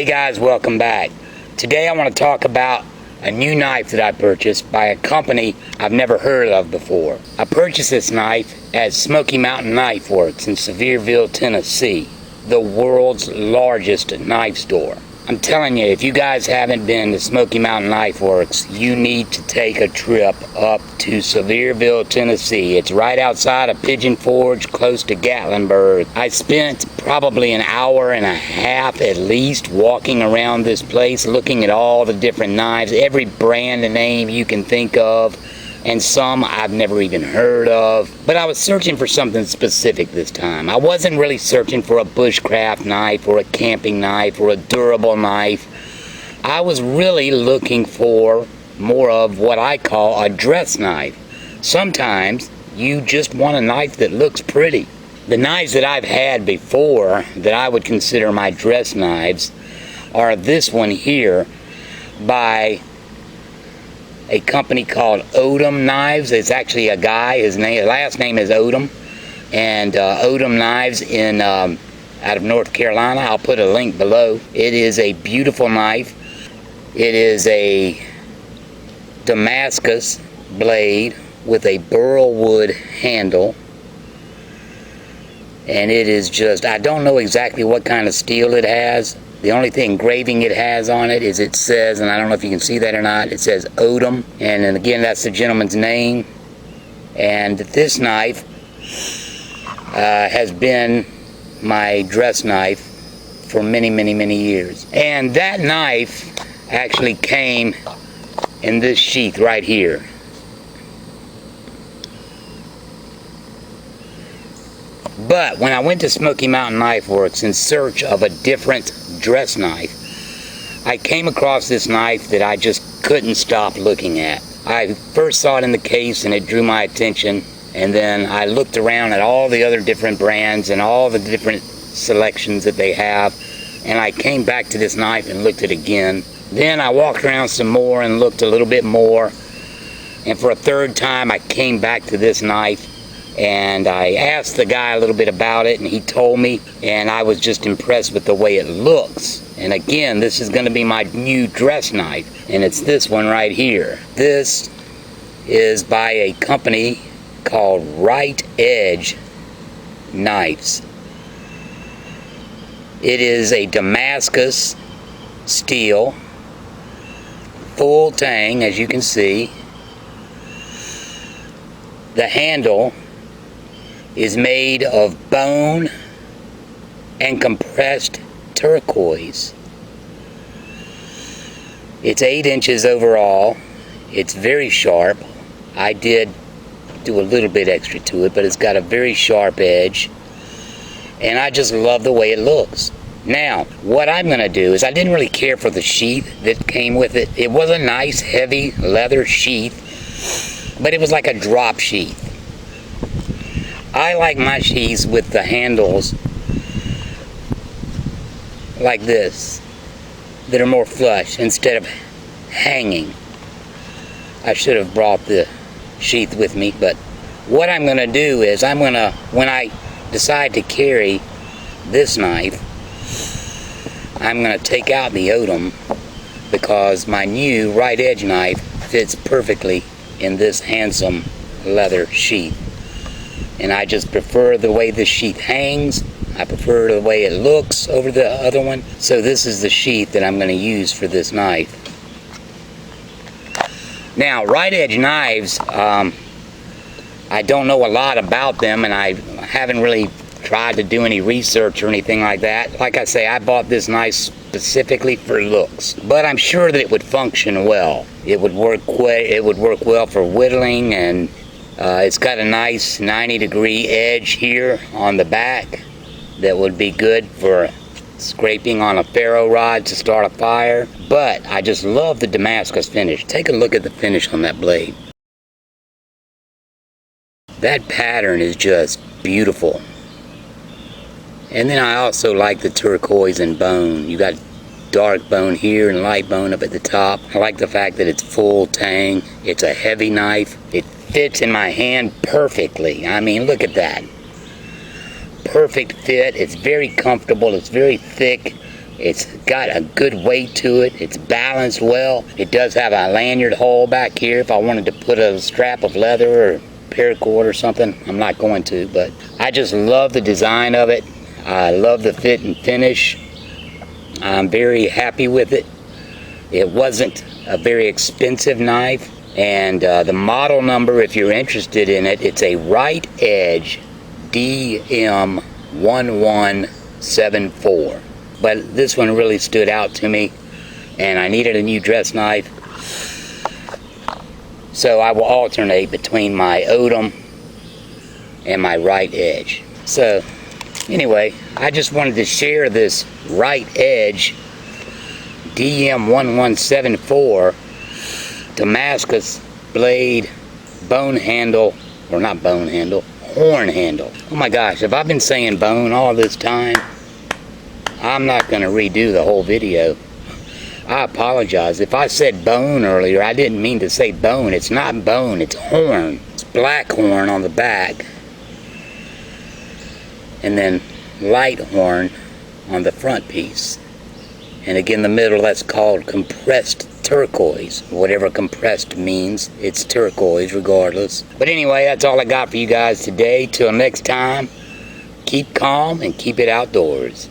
Hey guys, welcome back. Today I want to talk about a new knife that I purchased by a company I've never heard of before. I purchased this knife at Smoky Mountain Knife Works in Sevierville, Tennessee, the world's largest knife store. I'm telling you, if you guys haven't been to Smoky Mountain Knife Works, you need to take a trip up to Sevierville, Tennessee. It's right outside of Pigeon Forge, close to Gatlinburg. I spent probably an hour and a half at least walking around this place, looking at all the different knives, every brand and name you can think of, and some I've never even heard of. But I was searching for something specific this time. I wasn't really searching for a bushcraft knife or a camping knife or a durable knife. I was really looking for more of what I call a dress knife. Sometimes you just want a knife that looks pretty. The knives that I've had before that I would consider my dress knives are this one here by a company called Odom Knives. It's actually a guy. His last name is Odom, and Odom Knives in out of North Carolina. I'll put a link below. It is a beautiful knife. It is a Damascus blade with a burl wood handle, and it is just, I don't know exactly what kind of steel it has. The only thing engraving it has on it is it says, and I don't know if you can see that or not, it says Odom, and then again that's the gentleman's name. And this knife has been my dress knife for many years. And that knife actually came in this sheath right here. But when I went to Smoky Mountain Knife Works in search of a different dress knife, I came across this knife that I just couldn't stop looking at. I first saw it in the case and it drew my attention, and then I looked around at all the other different brands and all the different selections that they have, and I came back to this knife and looked at it again. Then I walked around some more and looked a little bit more, and for a third time I came back to this knife. And I asked the guy a little bit about it, and he told me, and I was just impressed with the way it looks. And again, this is going to be my new dress knife, and it's this one right here. This is by a company called Rite knives. It is a Damascus steel, full tang, as you can see. The handle is made of bone and compressed turquoise. It's 8 inches overall. It's very sharp. I did do a little bit extra to it, but it's got a very sharp edge, and I just love the way it looks. Now, what I'm going to do is, I didn't really care for the sheath that came with it. It was a nice heavy leather sheath, but it was like a drop sheath. I like my sheaths with the handles like this, that are more flush instead of hanging. I should have brought the sheath with me, but what I'm going to do is, when I decide to carry this knife, I'm going to take out the Odom, because my new Rite Edge knife fits perfectly in this handsome leather sheath. And I just prefer the way this sheath hangs. I prefer the way it looks over the other one. So this is the sheath that I'm going to use for this knife. Now, Rite Edge knives, I don't know a lot about them, and I haven't really tried to do any research or anything like that. Like I say, I bought this knife specifically for looks, but I'm sure that it would function well. It would work well for whittling, and it's got a nice 90-degree edge here on the back that would be good for scraping on a ferro rod to start a fire. But I just love the Damascus finish. Take a look at the finish on that blade. That pattern is just beautiful. And then I also like the turquoise and bone. You got dark bone here and light bone up at the top. I like the fact that it's full tang. It's a heavy knife. It fits in my hand perfectly. I mean, look at that. Perfect fit. It's very comfortable. It's very thick. It's got a good weight to it. It's balanced well. It does have a lanyard hole back here if I wanted to put a strap of leather or paracord or something. I'm not going to, but I just love the design of it. I love the fit and finish. I'm very happy with it. It wasn't a very expensive knife, and the model number, if you're interested in it, it's a Rite Edge DM1174. But this one really stood out to me, and I needed a new dress knife, so I will alternate between my Odom and my Rite Edge. So anyway, I just wanted to share this Rite Edge DM1174 Damascus blade bone handle, or not bone handle, horn handle. Oh my gosh, have I been saying bone all this time? I'm not going to redo the whole video. I apologize. If I said bone earlier, I didn't mean to say bone. It's not bone, it's horn. It's black horn on the back, and then light horn on the front piece. And again, the middle, that's called compressed turquoise. Whatever compressed means, it's turquoise regardless. But anyway, that's all I got for you guys today. Till next time, keep calm and keep it outdoors.